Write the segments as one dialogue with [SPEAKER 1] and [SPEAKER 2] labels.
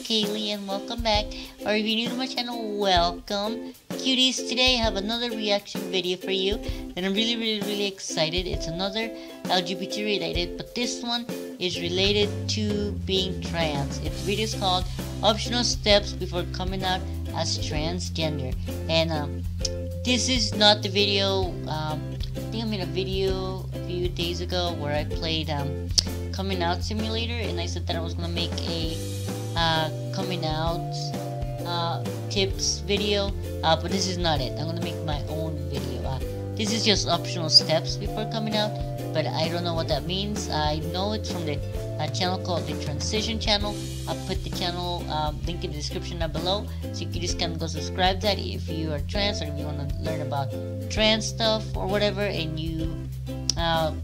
[SPEAKER 1] Kaley and welcome back. Or if you're new to my channel, welcome. Cuties, today I have another reaction video for you and I'm really excited. It's another LGBT related, but this one is related to being trans. Its video is called Optional Steps Before Coming Out as Transgender. And this is not the video, I think I made a video a few days ago where I played Coming Out Simulator, and I said that I was gonna make a coming out tips video, but this is not it. I'm gonna make my own video. This is just optional steps before coming out, but I don't know what that means. I know it's from the channel called the Transition Channel. I'll put the channel link in the description down below, so you can just kind of go subscribe to that if you are trans, or if you want to learn about trans stuff or whatever, and you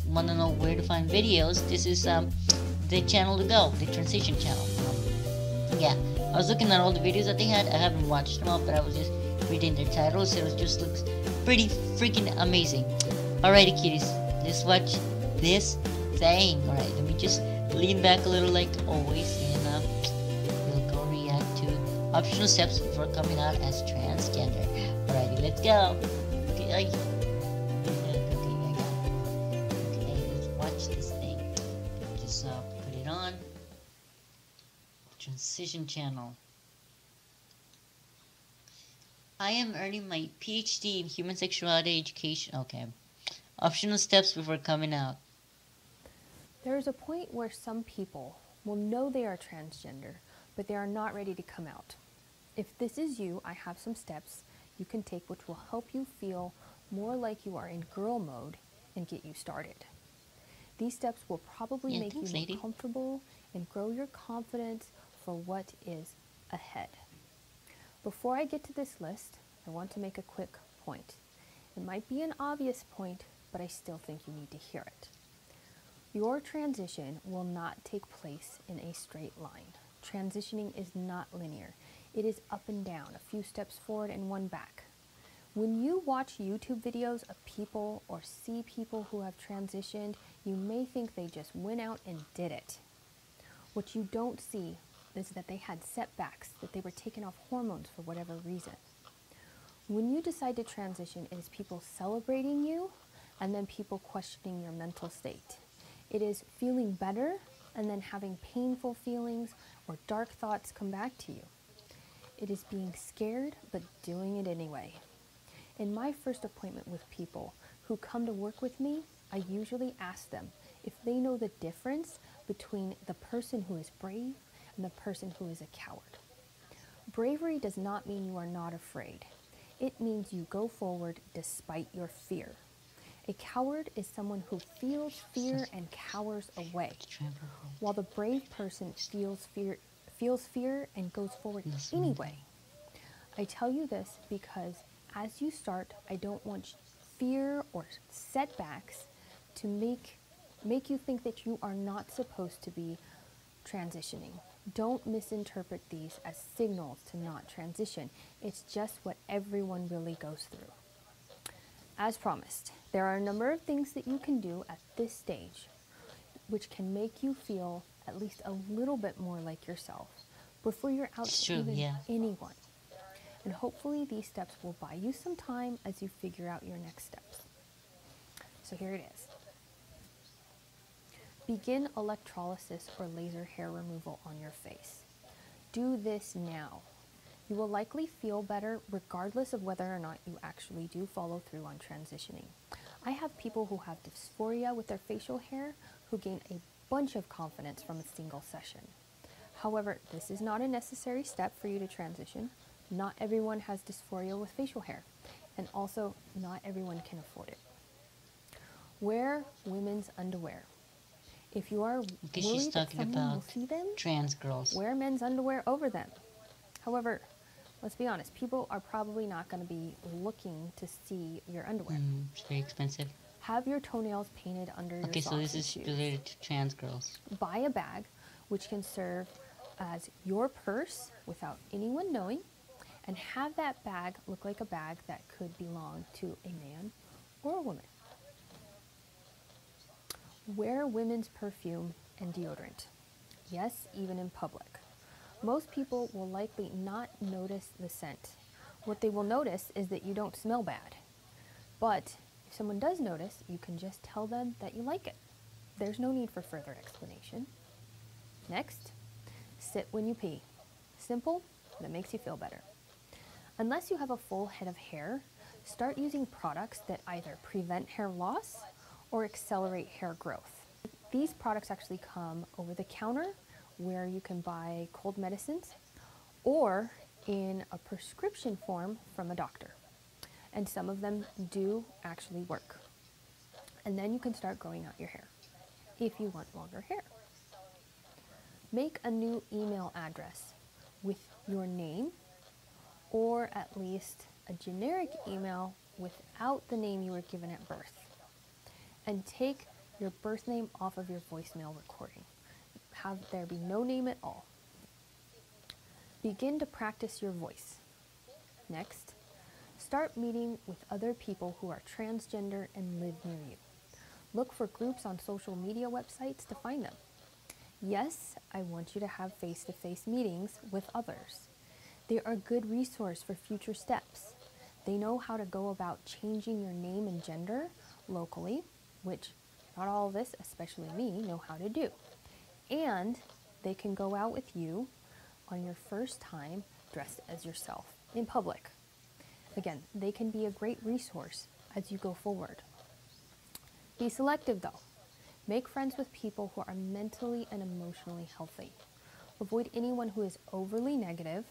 [SPEAKER 1] want to know where to find videos. This is the channel to go, the Transition Channel. Yeah, I was looking at all the videos that they had. I haven't watched them all, but I was just reading their titles, so it just looks pretty freaking amazing. Alrighty, cuties, let's watch this thing. Alright, let me just lean back a little like always, and we'll go react to optional steps before coming out as transgender. Alrighty, let's go. Okay, let's watch this thing. Just put it on. Transition Channel. I am earning my PhD in human sexuality education. Okay. Optional steps before coming out.
[SPEAKER 2] There is a point where some people will know they are transgender, but they are not ready to come out. If this is you, I have some steps you can take which will help you feel more like you are in girl mode and get you started. These steps will probably make you more comfortable and grow your confidence for what is ahead. Before I get to this list, I want to make a quick point. It might be an obvious point, but I still think you need to hear it. Your transition will not take place in a straight line. Transitioning is not linear. It is up and down, a few steps forward and one back. When you watch YouTube videos of people or see people who have transitioned, you may think they just went out and did it. What you don't see is that they had setbacks, that they were taken off hormones for whatever reason. When you decide to transition, it is people celebrating you and then people questioning your mental state. It is feeling better and then having painful feelings or dark thoughts come back to you. It is being scared but doing it anyway. In my first appointment with people who come to work with me, I usually ask them if they know the difference between the person who is brave and the person who is a coward. Bravery does not mean you are not afraid. It means you go forward despite your fear. A coward is someone who feels fear and cowers away, while the brave person feels fear and goes forward anyway. I tell you this because as you start, I don't want fear or setbacks to make you think that you are not supposed to be transitioning. Don't misinterpret these as signals to not transition. It's just what everyone really goes through. As promised, there are a number of things that you can do at this stage which can make you feel at least a little bit more like yourself before you're out to even anyone. And hopefully these steps will buy you some time as you figure out your next steps. So here it is. Begin electrolysis or laser hair removal on your face. Do this now. You will likely feel better regardless of whether or not you actually do follow through on transitioning. I have people who have dysphoria with their facial hair who gain a bunch of confidence from a single session. However, this is not a necessary step for you to transition. Not everyone has dysphoria with facial hair, and also not everyone can afford it. Wear women's underwear. If you are worried that someone will see them,
[SPEAKER 1] trans girls,
[SPEAKER 2] wear men's underwear over them. However, let's be honest, people are probably not going to be looking to see your underwear.
[SPEAKER 1] It's very expensive.
[SPEAKER 2] Have your toenails painted under your socks.
[SPEAKER 1] Okay, so this is related to trans girls.
[SPEAKER 2] Buy a bag which can serve as your purse without anyone knowing, and have that bag look like a bag that could belong to a man or a woman. Wear women's perfume and deodorant. Yes, even in public. Most people will likely not notice the scent. What they will notice is that you don't smell bad. But if someone does notice, you can just tell them that you like it. There's no need for further explanation. Next, sit when you pee. Simple, but it makes you feel better. Unless you have a full head of hair, start using products that either prevent hair loss or accelerate hair growth. These products actually come over the counter where you can buy cold medicines or in a prescription form from a doctor. And some of them do actually work. And then you can start growing out your hair if you want longer hair. Make a new email address with your name, or at least a generic email without the name you were given at birth. And take your birth name off of your voicemail recording. Have there be no name at all. Begin to practice your voice. Next, start meeting with other people who are transgender and live near you. Look for groups on social media websites to find them. Yes, I want you to have face-to-face meetings with others. They are a good resource for future steps. They know how to go about changing your name and gender locally, which not all of us, especially me, know how to do. And they can go out with you on your first time dressed as yourself in public. Again, they can be a great resource as you go forward. Be selective though. Make friends with people who are mentally and emotionally healthy. Avoid anyone who is overly negative,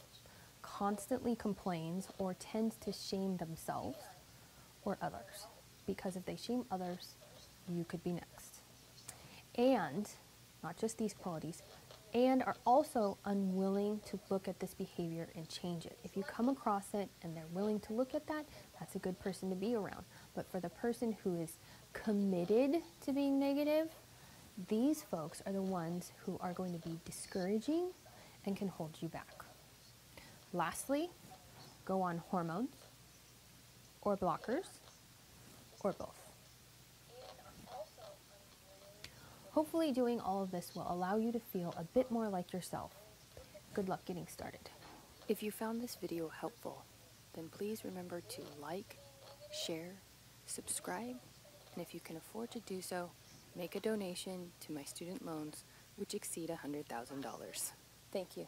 [SPEAKER 2] constantly complains, or tends to shame themselves or others. Because if they shame others, you could be next. And, not just these qualities, and are also unwilling to look at this behavior and change it. If you come across it and they're willing to look at that, that's a good person to be around. But for the person who is committed to being negative, these folks are the ones who are going to be discouraging and can hold you back. Lastly, go on hormones or blockers or both. Hopefully doing all of this will allow you to feel a bit more like yourself. Good luck getting started.
[SPEAKER 3] If you found this video helpful, then please remember to like, share, subscribe, and if you can afford to do so, make a donation to my student loans, which exceed $100,000. Thank you.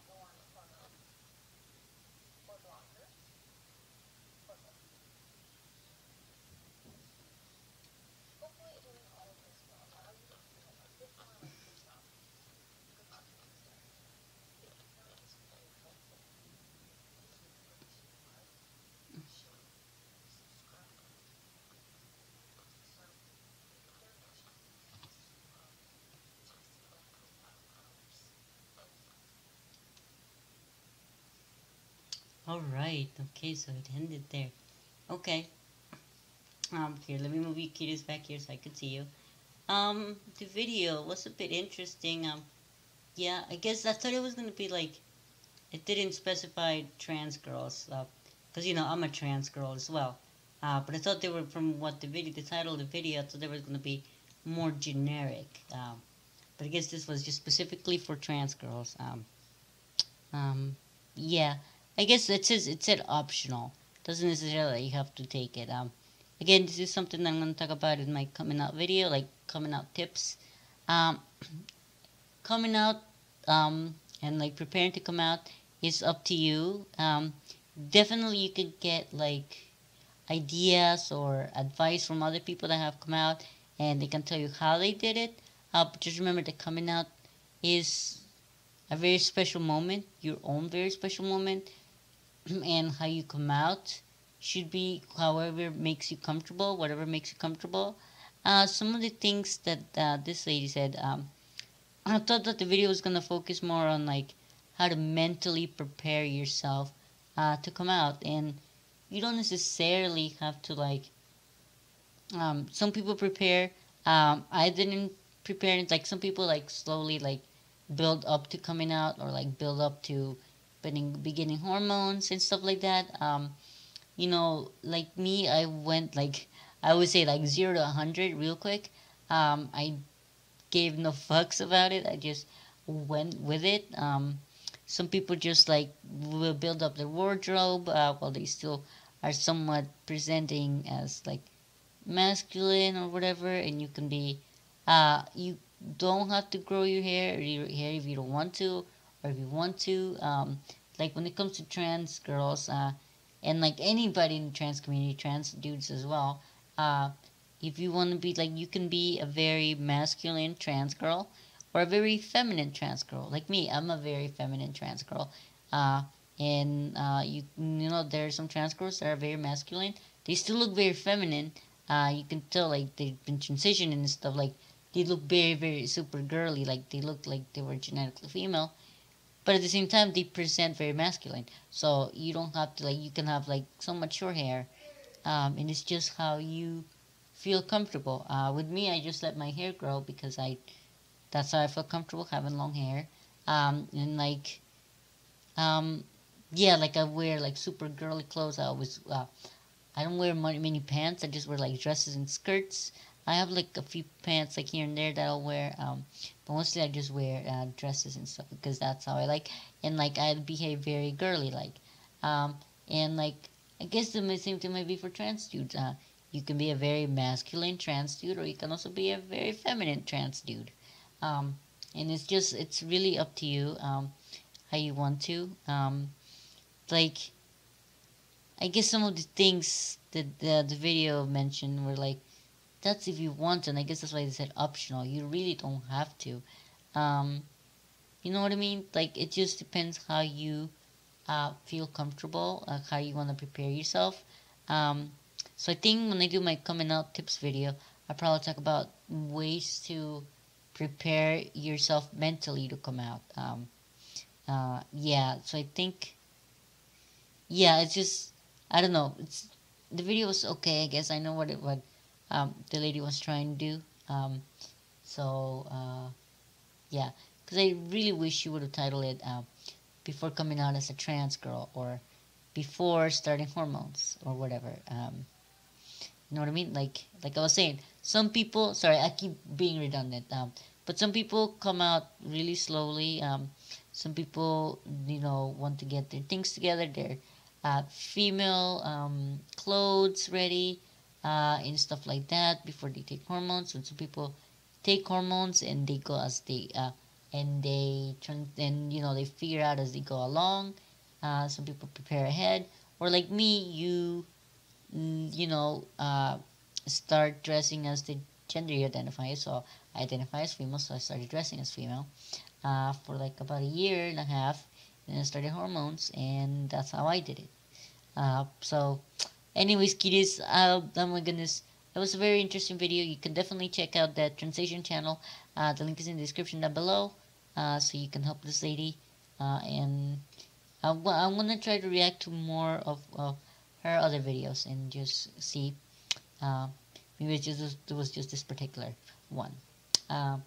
[SPEAKER 1] Alright, okay, so it ended there. Okay. Here, let me move you Kuties back here so I can see you. The video was a bit interesting. Yeah, I guess I thought it was gonna be like, it didn't specify trans girls, cause I'm a trans girl as well. But I thought they were, from what the title of the video, I thought they were gonna be more generic. But I guess this was just specifically for trans girls. Yeah, I guess it said optional. Doesn't necessarily you have to take it. Again, this is something that I'm going to talk about in my coming out video, like coming out tips. Coming out and like preparing to come out is up to you. Definitely you could get like ideas or advice from other people that have come out, and they can tell you how they did it. But just remember that coming out is a very special moment, your own very special moment, and how you come out should be however makes you comfortable, whatever makes you comfortable. Some of the things that this lady said, I thought that the video was gonna focus more on like how to mentally prepare yourself to come out, and you don't necessarily have to like. Some people prepare. I didn't prepare. Like some people like slowly like build up to coming out, or like build up to beginning hormones and stuff like that. Like me, I went like, I would say like 0 to 100 real quick. I gave no fucks about it. I just went with it. some people just like will build up their wardrobe while they still are somewhat presenting as like masculine or whatever, and you can be you don't have to grow your hair if you don't want to, or if you want to. Like when it comes to trans girls, and like anybody in the trans community, trans dudes as well, uh, if you want to be like, you can be a very masculine trans girl or a very feminine trans girl. Like me, I'm a very feminine trans girl. Uh, and you know, there are some trans girls that are very masculine. They still look very feminine. You can tell like they've been transitioning and stuff. Like they look very, very super girly. Like they look like they were genetically female, but at the same time they present very masculine. So you don't have to like, you can have like so much short hair, and it's just how you feel comfortable. With me, I just let my hair grow because that's how I feel comfortable having long hair. And like um, yeah, like I wear like super girly clothes. I don't wear many pants. I just wear like dresses and skirts. I have like a few pants like here and there that I'll wear. But mostly I just wear dresses and stuff because that's how I like. And like I behave very girly like. Um, and like I guess the same thing might be for trans dudes. You can be a very masculine trans dude, or you can also be a very feminine trans dude. Um, and it's really up to you how you want to. Like I guess some of the things that the video mentioned were like, that's if you want, and I guess that's why they said optional. You really don't have to. Um, you know what I mean? Like it just depends how you feel comfortable, how you want to prepare yourself. Um, so I think when I do my coming out tips video, I probably talk about ways to prepare yourself mentally to come out. Yeah, so I think, yeah, it's just, I don't know. It's the video was okay, I guess. I know what the lady was trying to do. So yeah, because I really wish she would have titled it before coming out as a trans girl, or before starting hormones or whatever. You know what I mean? Like I was saying, some people. Sorry, I keep being redundant. But some people come out really slowly. Some people, you know, want to get their things together, their female clothes ready, and stuff like that before they take hormones. And some people take hormones and they go as they and they turn, and you know, they figure out as they go along. Some people prepare ahead, or like me, you know, start dressing as the gender you identify as. So I identify as female, so I started dressing as female for like about a year and a half, and then I started hormones, and that's how I did it. So, anyways, kiddies, oh my goodness, that was a very interesting video. You can definitely check out that translation channel. The link is in the description down below, so you can help this lady. And I'm gonna try to react to more of her other videos and just see. Uh, Maybe it was just this particular one. Uh,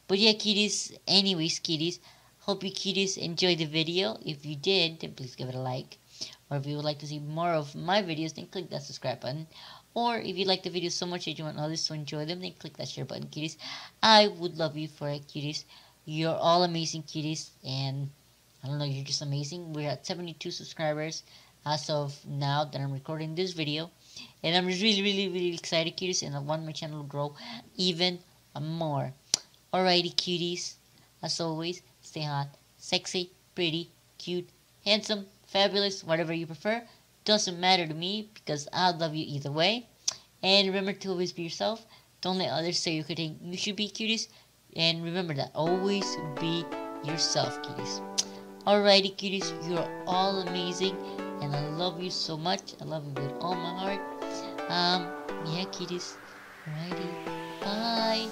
[SPEAKER 1] but yeah, kiddies. Anyways, kiddies. Hope you kiddies enjoyed the video. If you did, then please give it a like. Or if you would like to see more of my videos, then click that subscribe button. Or if you like the video so much that you want others to enjoy them, then click that share button, kiddies. I would love you for it, kiddies. You're all amazing, kiddies. And I don't know, you're just amazing. We're at 72 subscribers as of now that I'm recording this video. And I'm really, really, really excited, kiddies. And I want my channel to grow even more. Alrighty, cuties. As always, stay hot, sexy, pretty, cute, handsome, fabulous, whatever you prefer. Doesn't matter to me because I love you either way. And remember to always be yourself. Don't let others say you could think you should be, cuties. And remember that. Always be yourself, cuties. Alrighty, cuties. You're all amazing. And I love you so much. I love you with all my heart. Yeah, cuties. Alrighty. Bye.